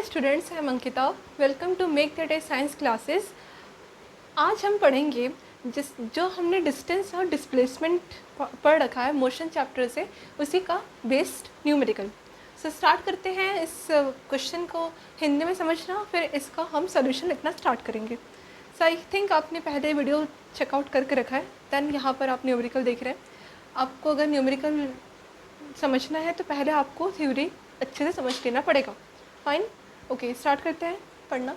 Hi students, I am Ankita. Welcome to make the day science classes. आज हम पढ़ेंगे जो हमने डिस्टेंस और डिस्प्लेसमेंट पढ़ रखा है मोशन चैप्टर से, उसी का बेस्ड न्यूमेरिकल। सो स्टार्ट करते हैं इस क्वेश्चन को हिंदी में समझना, फिर इसका हम सोल्यूशन लिखना स्टार्ट करेंगे। सो आई थिंक आपने पहले वीडियो चेकआउट करके रखा है, देन यहाँ पर आप न्यूमेरिकल देख रहे हैं। आपको अगर न्यूमेरिकल समझना है तो पहले आपको थ्योरी अच्छे से समझ लेना पड़ेगा। फाइन, ओके, स्टार्ट करते हैं पढ़ना।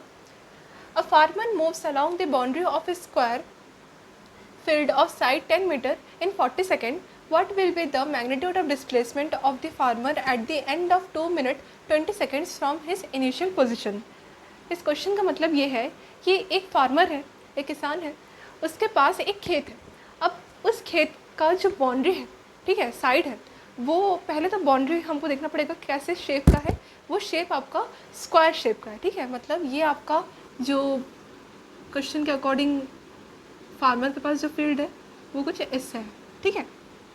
A farmer moves along the boundary of A square field of side 10 meter in 40 seconds. What will be the magnitude of displacement of the farmer at the end of 2 minutes 20 seconds from his initial position? इस question का मतलब ये है कि एक farmer है, एक किसान है, उसके पास एक खेत है। अब उस खेत का जो बाउंड्री है, ठीक है, साइड है, वो पहले तो बाउंड्री हमको देखना पड़ेगा कैसे शेप का है। वो शेप आपका स्क्वायर शेप का है, ठीक है। मतलब ये आपका जो क्वेश्चन के अकॉर्डिंग फार्मर के पास जो फील्ड है वो कुछ ऐसा है, ठीक है,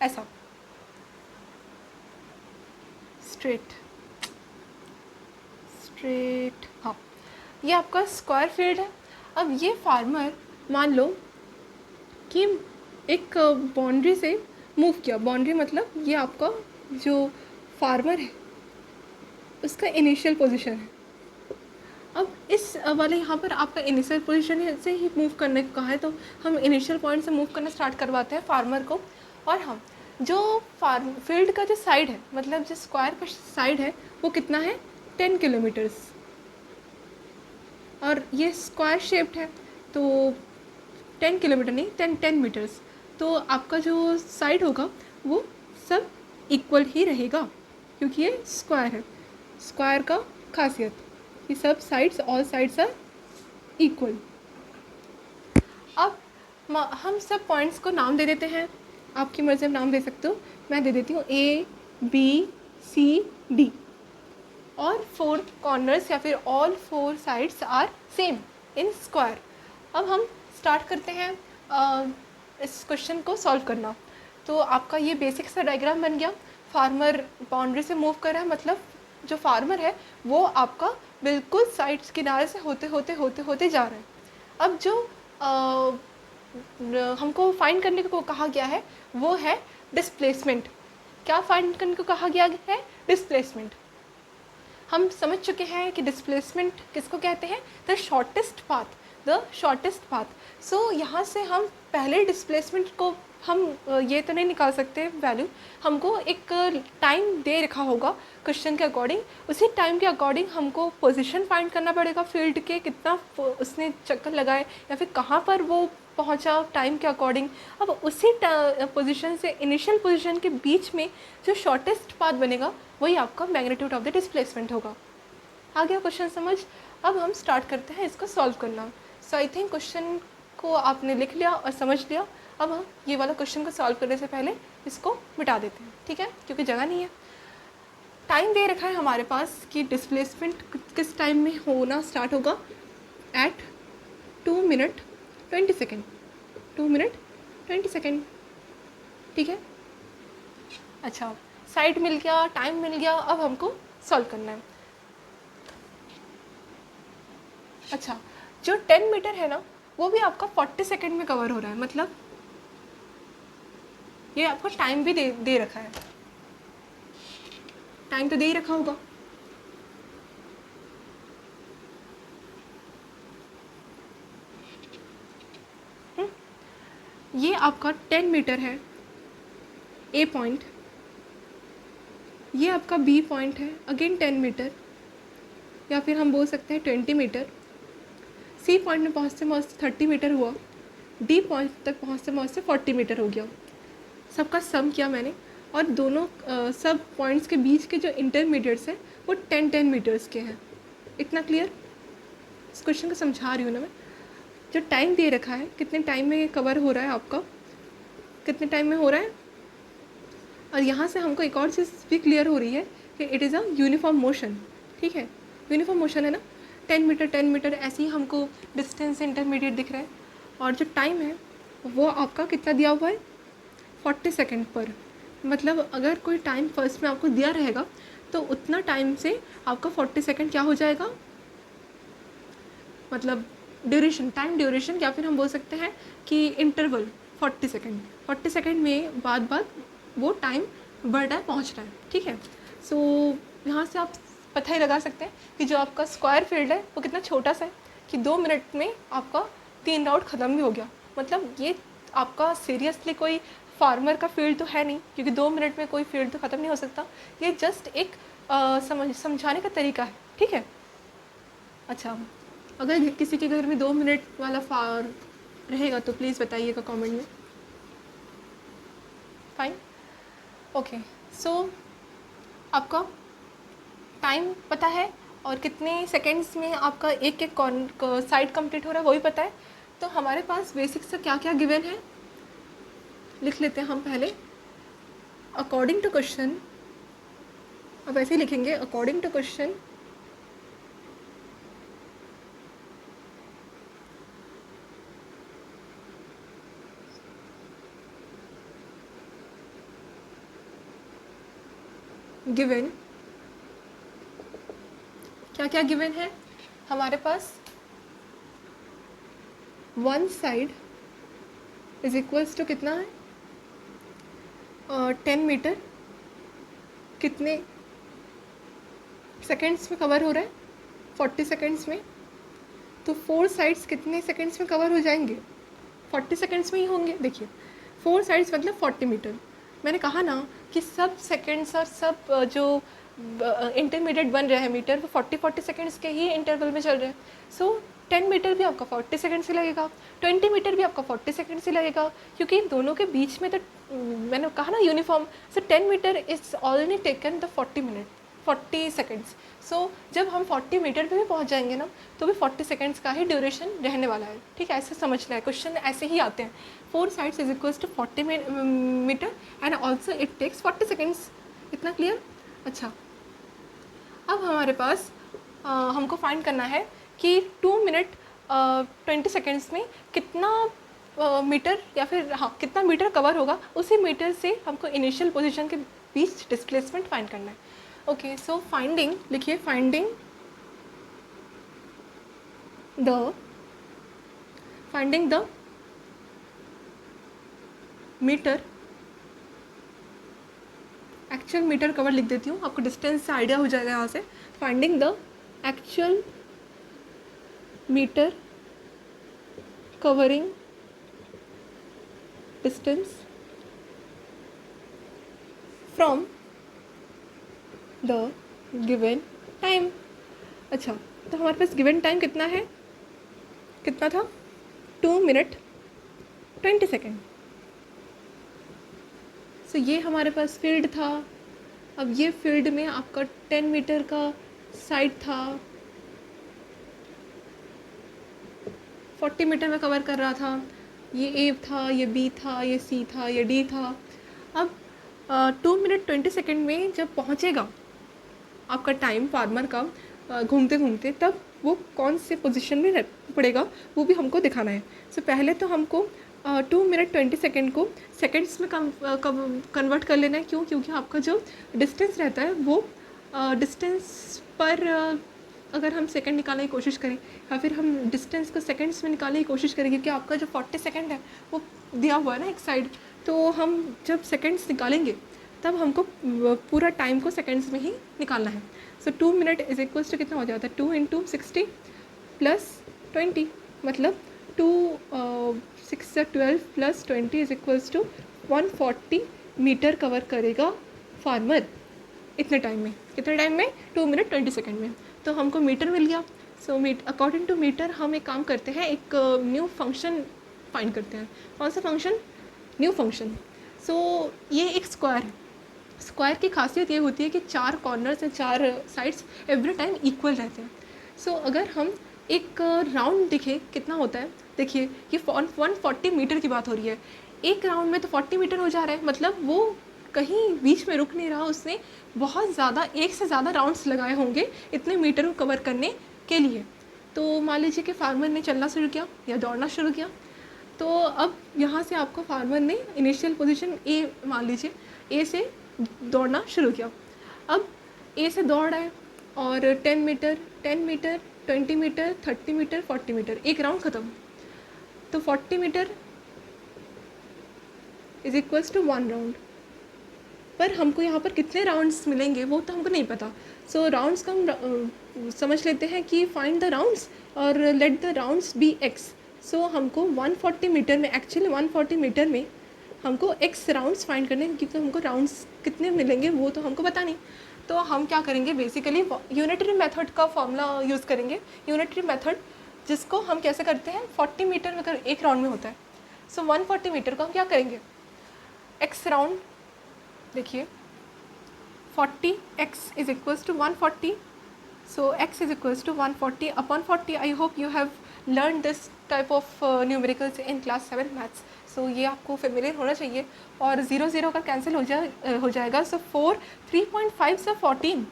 ऐसा स्ट्रेट, हाँ, ये आपका स्क्वायर फील्ड है। अब ये फार्मर मान लो कि एक बाउंड्री से मूव किया। बाउंड्री मतलब ये आपका जो फार्मर है उसका इनिशियल पोजीशन है। अब इस वाले यहाँ पर आपका इनिशियल पोजीशन से ही मूव करने को कहा है, तो हम इनिशियल पॉइंट से मूव करना स्टार्ट करवाते हैं फार्मर को। और हम जो फील्ड का जो साइड है, मतलब जो स्क्वायर का साइड है, वो कितना है 10 किलोमीटर्स, और ये स्क्वायर शेप्ड है तो 10 किलोमीटर नहीं, 10 मीटर्स। तो आपका जो साइड होगा वो सब इक्वल ही रहेगा, क्योंकि ये स्क्वायर है। स्क्वायर का खासियत कि सब sides, all sides are equal. अब हम सब पॉइंट्स को नाम दे देते हैं, आपकी मर्जी में नाम दे सकते हो। मैं दे देती हूँ A, B, C, D, और 4 कॉर्नर्स या फिर all 4 sides are same in square. अब हम स्टार्ट करते हैं इस क्वेश्चन को सॉल्व करना। तो आपका ये बेसिक सा डायग्राम बन गया। फार्मर बाउंड्री से मूव कर रहा है, मतलब जो फार्मर है वो आपका बिल्कुल साइड्स किनारे से होते होते होते होते जा रहा है। अब जो हमको फाइंड करने को कहा गया है वो है डिस्प्लेसमेंट। क्या फाइंड करने को कहा गया है? डिस्प्लेसमेंट। हम समझ चुके हैं कि डिस्प्लेसमेंट किसको कहते हैं? The shortest path, the shortest path. So यहाँ से हम पहले डिस्प्लेसमेंट को हम ये तो नहीं निकाल सकते वैल्यू, हमको एक टाइम दे रखा होगा क्वेश्चन के अकॉर्डिंग। उसी टाइम के अकॉर्डिंग हमको पोजीशन फाइंड करना पड़ेगा फील्ड के, कितना उसने चक्कर लगाए या फिर कहाँ पर वो पहुँचा टाइम के अकॉर्डिंग। अब उसी पोजीशन से इनिशियल पोजीशन के बीच में जो शॉर्टेस्ट पाथ बनेगा वही आपका मैग्नीट्यूड ऑफ द डिस्प्लेसमेंट होगा। आ गया क्वेश्चन समझ? अब हम स्टार्ट करते हैं इसको सॉल्व करना। सो आई थिंक क्वेश्चन को आपने लिख लिया और समझ लिया। अब हम ये वाला क्वेश्चन को सॉल्व करने से पहले इसको मिटा देते हैं, ठीक है, क्योंकि जगह नहीं है। टाइम दे रखा है हमारे पास कि डिस्प्लेसमेंट किस टाइम में होना स्टार्ट होगा, at 2 minute 20 second, 2 minute 20 second, ठीक है। अच्छा, साइड मिल गया, टाइम मिल गया, अब हमको सॉल्व करना है। अच्छा, जो 10 मीटर है ना वो भी आपका 40 सेकेंड में कवर हो रहा है, मतलब ये आपको टाइम भी दे रखा है। टाइम तो दे ही रखा होगा। ये आपका 10 मीटर है ए पॉइंट, ये आपका बी पॉइंट है अगेन 10 मीटर, या फिर हम बोल सकते हैं 20 मीटर। सी पॉइंट में पहुँचते पहुँचते 30 मीटर हुआ, डी पॉइंट तक पहुँचते पहुँचते 40 मीटर हो गया। सबका सम किया मैंने, और दोनों सब पॉइंट्स के बीच के जो इंटरमीडिएट्स हैं वो 10-10 मीटर्स के हैं। इतना क्लियर? इस क्वेश्चन को समझा रही हूँ ना मैं। जो टाइम दे रखा है, कितने टाइम में कवर हो रहा है आपका, कितने टाइम में हो रहा है। और यहाँ से हमको एक और चीज़ भी क्लियर हो रही है कि it is a uniform motion, ठीक है, यूनिफॉर्म मोशन है ना। 10 मीटर 10 मीटर ऐसे ही हमको डिस्टेंस इंटरमीडिएट दिख रहा है, और जो टाइम है वो आपका कितना दिया हुआ है 40 सेकेंड पर। मतलब अगर कोई टाइम फर्स्ट में आपको दिया रहेगा तो उतना टाइम से आपका 40 सेकेंड क्या हो जाएगा, मतलब ड्यूरेशन, टाइम ड्यूरेशन, या फिर हम बोल सकते हैं कि इंटरवल 40 सेकेंड। 40 सेकेंड में बाद बाद वो टाइम बढ़ रहा है, पहुंच रहा है, ठीक है। सो यहाँ से आप पता ही लगा सकते हैं कि जो आपका स्क्वायर फील्ड है वो कितना छोटा सा है कि 2 मिनट में आपका 3 राउंड ख़त्म भी हो गया। मतलब ये आपका सीरियसली कोई फार्मर का फील्ड तो है नहीं, क्योंकि 2 मिनट में कोई फील्ड तो ख़त्म नहीं हो सकता। ये जस्ट एक समझाने का तरीका है, ठीक है। अच्छा, अगर किसी के घर में 2 मिनट वाला फार रहेगा तो प्लीज़ बताइएगा कमेंट में। Fine, okay. सो आपका टाइम पता है और कितने सेकेंड्स में आपका एक एक साइड कंप्लीट हो रहा है वो भी पता है। तो हमारे पास बेसिक से क्या क्या गिवन है लिख लेते हैं हम पहले। अकॉर्डिंग टू क्वेश्चन, अब ऐसे ही लिखेंगे, अकॉर्डिंग टू क्वेश्चन गिवन, क्या क्या गिवन है हमारे पास। 1 साइड इज इक्वल्स टू कितना है, 10 मीटर, कितने सेकेंड्स में कवर हो रहा है, 40 सेकेंड्स में। तो 4 साइड्स कितने सेकेंड्स में कवर हो जाएंगे, 40 सेकेंड्स में ही होंगे। देखिए 4 साइड्स मतलब 40 मीटर। मैंने कहा ना कि सब सेकेंड्स और सब जो इंटरमीडिएट बन रहे हैं मीटर वो 40-40 सेकेंड्स के ही इंटरवल में चल रहे हैं। सो 10 मीटर भी आपका 40 सेकेंड से लगेगा, 20 मीटर भी आपका 40 सेकेंड से लगेगा, क्योंकि इन दोनों के बीच में तो मैंने कहा ना uniform. So 10 metre is already taken the 40 seconds. So जब हम 40 मीटर पे भी पहुंच जाएंगे ना तो भी 40 सेकेंड्स का ही ड्यूरेशन रहने वाला है, ठीक है। ऐसे समझना है, क्वेश्चन ऐसे ही आते हैं। 4 sides is equals to 40 meter and also it takes 40 seconds. इतना क्लियर। अच्छा, अब हमारे पास हमको फाइंड करना है कि 2 मिनट 20 सेकेंड्स में कितना मीटर या फिर हाँ कितना मीटर कवर होगा। उसी मीटर से हमको इनिशियल पोजीशन के बीच डिस्प्लेसमेंट फाइंड करना है। ओके, सो फाइंडिंग लिखिए, finding the meter, actual meter cover लिख देती हूँ, आपको डिस्टेंस से आइडिया हो जाएगा यहाँ से। Finding the actual meter covering distance from the given time. अच्छा, तो हमारे पास गिवन टाइम कितना है, कितना था, 2 मिनट 20 सेकेंड। सो ये हमारे पास फील्ड था। अब ये फील्ड में आपका 10 मीटर का साइड था, 40 मीटर में कवर कर रहा था। ये ए था, ये बी था, ये सी था, ये डी था। अब 2 मिनट 20 सेकेंड में जब पहुँचेगा आपका टाइम फार्मर का घूमते घूमते, तब वो कौन से पोजीशन में पड़ेगा वो भी हमको दिखाना है। सो पहले तो हमको 2 मिनट 20 सेकेंड को सेकेंड्स में कन्वर्ट कर लेना है। क्यों? क्योंकि आपका जो डिस्टेंस रहता है वो डिस्टेंस पर अगर हम सेकंड निकालने की कोशिश करें या फिर हम डिस्टेंस को सेकंड्स में निकालने की कोशिश करें, क्योंकि आपका जो 40 सेकंड है वो दिया हुआ है ना एक साइड, तो हम जब सेकंड्स निकालेंगे तब हमको पूरा टाइम को सेकंड्स में ही निकालना है। सो 2 मिनट इज इक्वल्स टू कितना हो जाता है, 2 × 60 + 20, मतलब 2 6 × 12 + 20 is equals to 140 meter cover करेगा फार्मर इतने टाइम में। कितने टाइम में? 2 मिनट 20 सेकेंड में। तो हमको मीटर मिल गया। सो अकॉर्डिंग टू मीटर हम एक काम करते हैं, एक न्यू फंक्शन फाइंड करते हैं। कौन सा फंक्शन? New function. सो ये एक स्क्वायर है। स्क्वायर की खासियत ये होती है कि 4 कॉर्नर्स या 4 साइड्स एवरी टाइम इक्वल रहते हैं। सो अगर हम एक राउंड देखें कितना होता है, देखिए ये 140 मीटर की बात हो रही है। एक राउंड में तो 40 मीटर हो जा रहा है, मतलब वो कहीं बीच में रुक नहीं रहा, उसने बहुत ज़्यादा, एक से ज़्यादा राउंड्स लगाए होंगे इतने मीटर को कवर करने के लिए। तो मान लीजिए कि फार्मर ने चलना शुरू किया या दौड़ना शुरू किया, तो अब यहाँ से आपको फार्मर ने इनिशियल पोजीशन ए मान लीजिए, ए से दौड़ना शुरू किया। अब ए से दौड़ रहा है और 10 मीटर 20 मीटर 30 मीटर 40 मीटर, एक राउंड ख़त्म। तो 40 meter is equals to 1 round. पर हमको यहाँ पर कितने राउंड्स मिलेंगे वो तो हमको नहीं पता। सो राउंड्स का हम समझ लेते हैं कि फाइंड द राउंड्स और let the rounds be X. So हमको 140 मीटर में, एक्चुअली 140 मीटर में हमको एक्स राउंड्स फाइंड करने हैं, क्योंकि हमको राउंड्स कितने मिलेंगे वो तो हमको पता नहीं। तो हम क्या करेंगे, बेसिकली यूनिटरी मेथड का फॉर्मूला यूज़ करेंगे। यूनिटरी मेथड जिसको हम कैसे करते हैं, 40 मीटर अगर एक राउंड में होता है, सो 140 मीटर को हम क्या करेंगे, एक्स राउंड, देखिए 40x is equals to 140, so x is equals to 140 upon 40। I hope you have learn this type of numericals in class 7 maths. So ये आपको फेमिलियर होना चाहिए। और 0 0 का कैंसिल हो जाएगा। सो 4 3.5 से 14,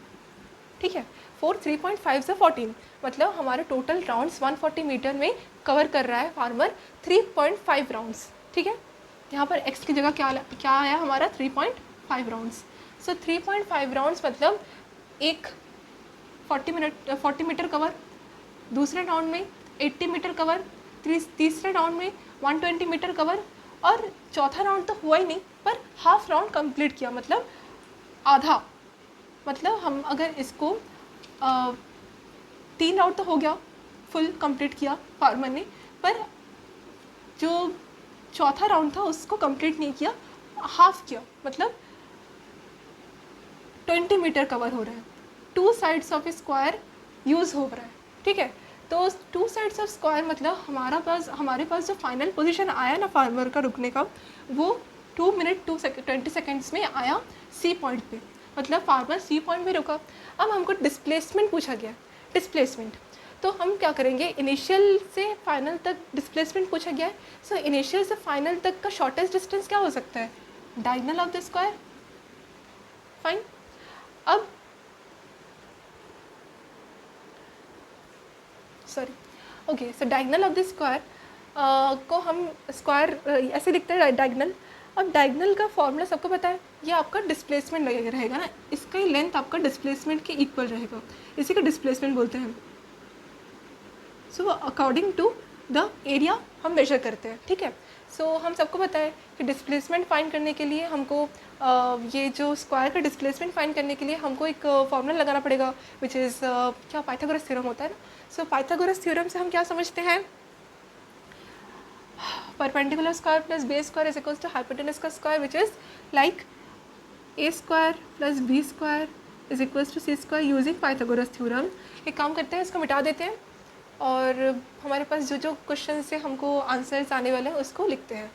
ठीक है, 4 3.5 से 14, मतलब हमारे टोटल राउंड्स 140 मीटर में कवर कर रहा है फार्मर 3.5 राउंड्स, ठीक है। यहाँ पर x की जगह क्या आया हमारा, 3.5 राउंड्स। सो 3.5 राउंड्स मतलब एक 40 मीटर कवर, दूसरे राउंड में 80 मीटर कवर, तीसरे राउंड में 120 मीटर कवर, और चौथा राउंड तो हुआ ही नहीं पर हाफ राउंड कंप्लीट किया, मतलब आधा। मतलब हम अगर इसको 3 राउंड तो हो गया, फुल कंप्लीट किया फार्मर ने, पर जो चौथा राउंड था उसको कंप्लीट नहीं किया, हाफ किया, मतलब 20 मीटर कवर हो रहा है। 2 साइड्स ऑफ स्क्वायर यूज़ हो रहा है, ठीक है। तो 2 साइड्स ऑफ स्क्वायर मतलब हमारे पास जो फाइनल पोजीशन आया ना फार्मर का रुकने का, वो 2 मिनट 20 सेकेंड्स में आया सी पॉइंट पे, मतलब फार्मर सी पॉइंट पे रुका। अब हमको डिस्प्लेसमेंट पूछा गया, डिस्प्लेसमेंट, तो हम क्या करेंगे, इनिशियल से फाइनल तक डिस्प्लेसमेंट पूछा गया है। सो इनिशियल से फाइनल तक का शॉर्टेस्ट डिस्टेंस क्या हो सकता है, diagonal of the square, fine. अब okay, so diagonal of the square को हम स्क्वायर ऐसे लिखते हैं, डायगोनल। अब डायगोनल का फॉर्मूला सबको पता है, ये आपका डिस्प्लेसमेंट रहेगा ना, इसका ही लेंथ आपका डिस्प्लेसमेंट के इक्वल रहेगा, इसी का डिस्प्लेसमेंट बोलते हैं। So according to the area हम मेजर करते हैं, ठीक है। सो हम सबको पता है कि डिस्प्लेसमेंट फाइंड करने के लिए हमको ये जो स्क्वायर का डिस्प्लेसमेंट फाइंड करने के लिए हमको एक फॉर्मूला लगाना पड़ेगा, विच इज़ क्या, पाइथागोरस थ्योरम होता है ना। सो पाइथागोरस थ्योरम से हम क्या समझते हैं, perpendicular square plus base square is equals to hypotenuse का square, which is like A square plus B square is equals to C square using Pythagoras theorem. एक काम करते हैं, इसको मिटा देते हैं और हमारे पास जो जो क्वेश्चन से हमको आंसर्स आने वाले हैं उसको लिखते हैं।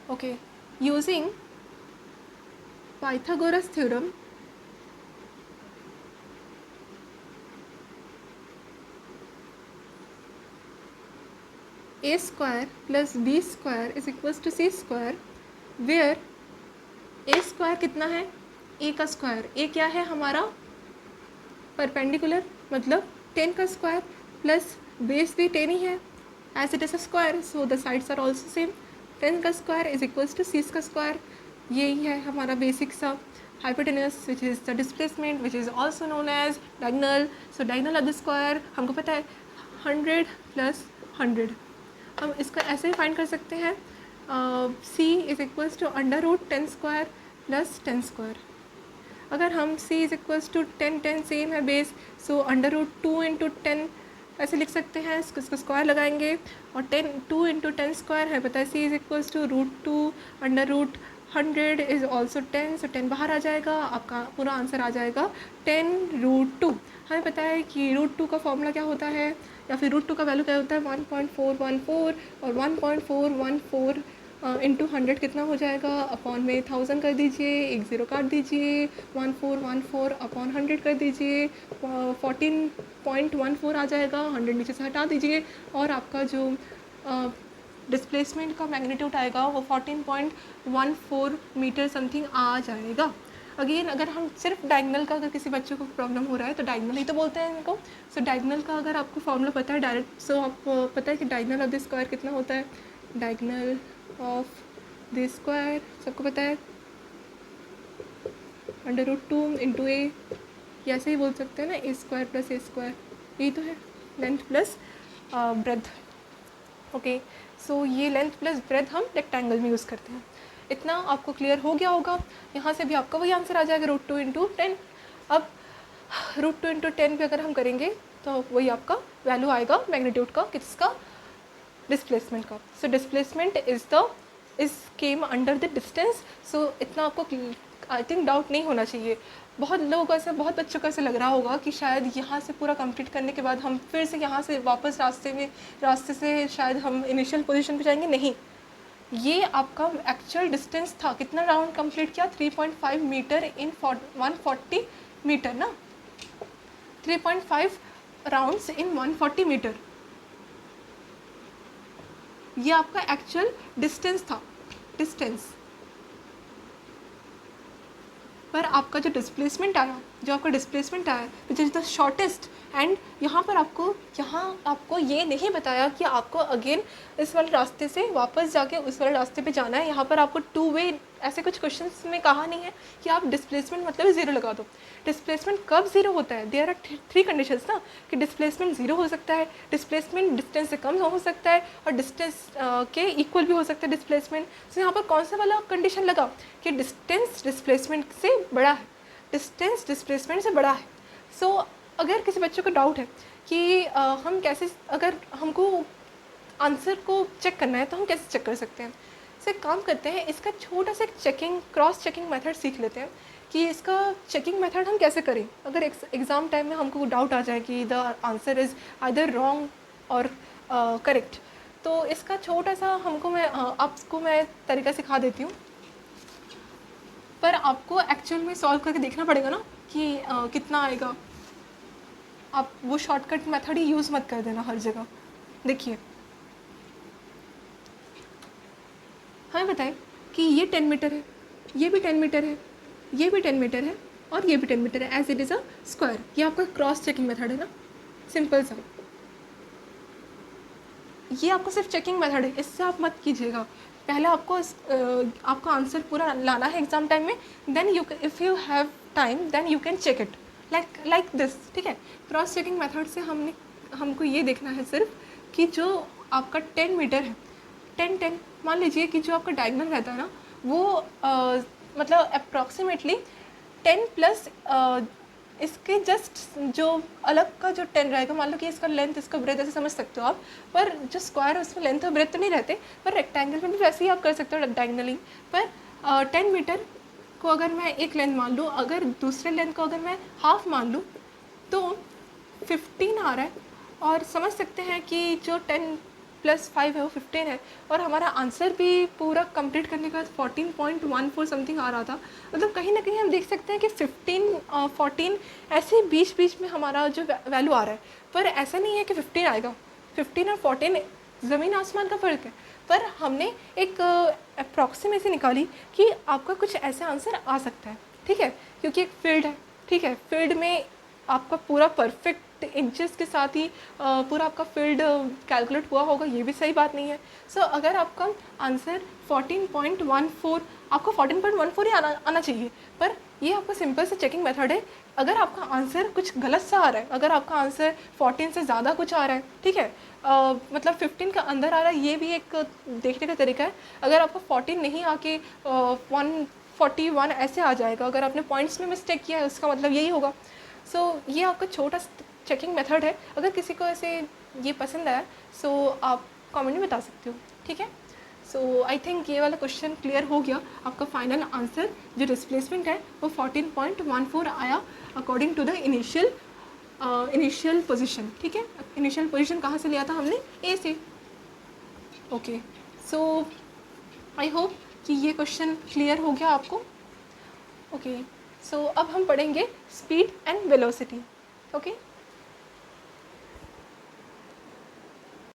Okay, using Pythagoras theorem, a square plus b square is equals to c square, where a square कितना है, a का स्क्वायर, a क्या है हमारा परपेंडिकुलर, मतलब 10 का स्क्वायर, प्लस बेस भी 10 ही है, as it is a square, so the sides are also same. 10 का square is equals to C का स्क्वायर, यही है हमारा बेसिक सा hypotenuse, which is the displacement, which is also known as diagonal. So diagonal of the square हमको पता है 100 plus 100, हम इसको ऐसे ही फाइंड कर सकते हैं, C is equals to under root 10 square plus 10 square. अगर हम c is equals to 10 same है base, so under root 2 into 10 ऐसे लिख सकते हैं, इसको स्क्वायर लगाएंगे, और 2 इंटू 10 स्क्वायर है, पता है c is equals to √2 under root 100 is also 10, so 10 बाहर आ जाएगा, आपका पूरा आंसर आ जाएगा 10√2। हमें पता है कि √2 का फॉर्मूला क्या होता है, या फिर √2 का वैल्यू क्या होता है, 1.414, और 1.414 इंटू 100 कितना हो जाएगा, अपॉन में 1000 कर दीजिए, एक ज़ीरो काट दीजिए, 1414 अपॉन 100 कर दीजिए, 14.14 आ जाएगा, 100 नीचे से हटा दीजिए, और आपका जो डिस्प्लेसमेंट का मैग्नीट्यूड आएगा वो 14.14 मीटर समथिंग आ जाएगा। अगेन अगर हम सिर्फ डायगनल का, अगर किसी बच्चे को प्रॉब्लम हो रहा है तो डायगनल ही तो बोलते हैं इनको। सो डायगनल का अगर आपको फॉर्मूला पता है डायरेक्ट, सो आपको पता है कि डायगनल ऑफ द स्क्वायर कितना होता है, डायगनल ऑफ द स्क्वायर सबको पता है, √2 इंटू ए, या ऐसे ही बोल सकते हैं ना, ए स्क्वायर प्लस ए स्क्वायर, यही तो है, लेंथ प्लस ब्रेथ। ओके, सो ये लेंथ प्लस ब्रेथ हम रेक्टेंगल में यूज़ करते हैं। इतना आपको क्लियर हो गया होगा। यहाँ से भी आपका वही आंसर आ जाएगा, √2 इंटू 10। अब √2 इंटू 10 पे अगर हम करेंगे तो वही आपका वैल्यू आएगा मैग्नीट्यूड का, किसका, डिस्प्लेसमेंट का। So displacement is came under the distance. So इतना आपको आई थिंक डाउट नहीं होना चाहिए। बहुत लोगों को ऐसा, बहुत बच्चों को ऐसा लग रहा होगा कि शायद यहाँ से पूरा कंप्लीट करने के बाद हम फिर से यहाँ से वापस रास्ते से शायद हम इनिशियल पोजीशन पे जाएंगे। नहीं, ये आपका एक्चुअल डिस्टेंस था। कितना राउंड कंप्लीट किया, 3.5 मीटर इन 140 मीटर ना, 3.5 राउंड्स इन 140 मीटर, ये आपका एक्चुअल डिस्टेंस था, डिस्टेंस। पर आपका जो डिस्प्लेसमेंट आया, विच इज़ द शॉर्टेस्ट, एंड यहाँ आपको ये नहीं बताया कि आपको अगेन इस वाले रास्ते से वापस जाके उस वाले रास्ते पे जाना है। यहाँ पर आपको 2 वे, ऐसे कुछ क्वेश्चंस में कहा नहीं है कि आप डिस्प्लेसमेंट मतलब 0 लगा दो। डिस्प्लेसमेंट कब 0 होता है, देयर आर 3 कंडीशंस ना, कि डिस्प्लेसमेंट 0 हो सकता है, डिस्प्लेसमेंट डिस्टेंस से कम हो सकता है, और डिस्टेंस के इक्वल भी हो सकता है डिस्प्लेसमेंट। तो यहाँ पर कौन सा वाला कंडीशन लगा कि डिस्टेंस डिस्प्लेसमेंट से बड़ा है, डिस्टेंस डिस्प्लेसमेंट से बड़ा है। सो अगर किसी बच्चे को डाउट है कि हम कैसे, अगर हमको आंसर को चेक करना है तो हम कैसे चेक कर सकते हैं, तो एक काम करते हैं, इसका छोटा सा एक क्रॉस चेकिंग मेथड सीख लेते हैं कि इसका चेकिंग मेथड हम कैसे करें। अगर एग्ज़ाम टाइम में हमको डाउट आ जाए कि the answer is either wrong और करेक्ट, तो इसका छोटा सा आपको मैं तरीका सिखा देती हूँ। पर आपको एक्चुअल में सॉल्व करके देखना पड़ेगा ना कि कितना आएगा। आप वो शॉर्टकट मेथड ही यूज़ मत कर देना हर जगह। देखिए, हमें बताएं कि ये 10 मीटर है, ये भी 10 मीटर है, ये भी 10 मीटर है, और ये भी 10 मीटर है, as it is a square. ये आपका क्रॉस चेकिंग मेथड है ना, सिंपल सा। ये आपको सिर्फ चेकिंग मेथड है, इससे आप मत कीजिएगा। पहले आपको आंसर पूरा लाना है एग्जाम टाइम में, then if you have time then you can check it like this, ठीक है। क्रॉस चेकिंग मेथड से हमको ये देखना है सिर्फ कि जो आपका 10 मीटर है, 10 मान लीजिए कि जो आपका डायगोनल रहता है ना, वो मतलब अप्रॉक्सीमेटली 10 प्लस इसके जस्ट जो अलग का जो 10 रहेगा, मान लो कि इसका लेंथ, इसका ब्रेथ, ऐसे समझ सकते हो आप। पर जो स्क्वायर है उसमें लेंथ और ब्रेथ तो नहीं रहते, पर रेक्टेंगल में भी वैसे ही आप कर सकते हो डायगोनली। पर 10 मीटर को अगर मैं एक लेंथ मान लूँ, अगर दूसरे लेंथ को अगर मैं हाफ मान लूँ, तो 15 आ रहा है। और समझ सकते हैं कि जो 10 + 5 है वो 15 है, और हमारा आंसर भी पूरा कंप्लीट करने के बाद 14.14 समथिंग आ रहा था। मतलब कहीं ना कहीं हम देख सकते हैं कि 15 14 ऐसे बीच बीच में हमारा जो वैल्यू आ रहा है। पर ऐसा नहीं है कि 15 आएगा, 15 और 14 ज़मीन आसमान का फ़र्क है। पर हमने एक अप्रॉक्सीमेशन निकाली कि आपका कुछ ऐसा आंसर आ सकता है, ठीक है, क्योंकि एक फील्ड है, ठीक है। फील्ड में आपका पूरा परफेक्ट इंचेस के साथ ही पूरा आपका फील्ड कैलकुलेट हुआ होगा, ये भी सही बात नहीं है। सो अगर आपका आंसर 14.14, आपको 14.14 ही आना चाहिए। पर ये आपका सिंपल से चेकिंग मेथड है। अगर आपका आंसर कुछ गलत सा आ रहा है, अगर आपका आंसर 14 से ज़्यादा कुछ आ रहा है, ठीक है, मतलब 15 का अंदर आ रहा है, ये भी एक देखने का तरीका है। अगर आपका 14 नहीं आके 141 ऐसे आ जाएगा, अगर आपने पॉइंट्स में मिस्टेक किया है, उसका मतलब यही होगा। सो ये आपका छोटा चेकिंग मेथड है। अगर किसी को ऐसे ये पसंद आया, सो आप कमेंट में बता सकते हो, ठीक है। सो आई थिंक ये वाला क्वेश्चन क्लियर हो गया। आपका फाइनल आंसर जो डिस्प्लेसमेंट है वो 14.14 आया according to the initial position, ठीक है। इनिशियल पोजीशन कहाँ से लिया था हमने, ए से। ओके, सो आई होप कि ये क्वेश्चन क्लियर हो गया आपको। ओके, सो अब हम पढ़ेंगे स्पीड एंड वेलोसिटी, ओके।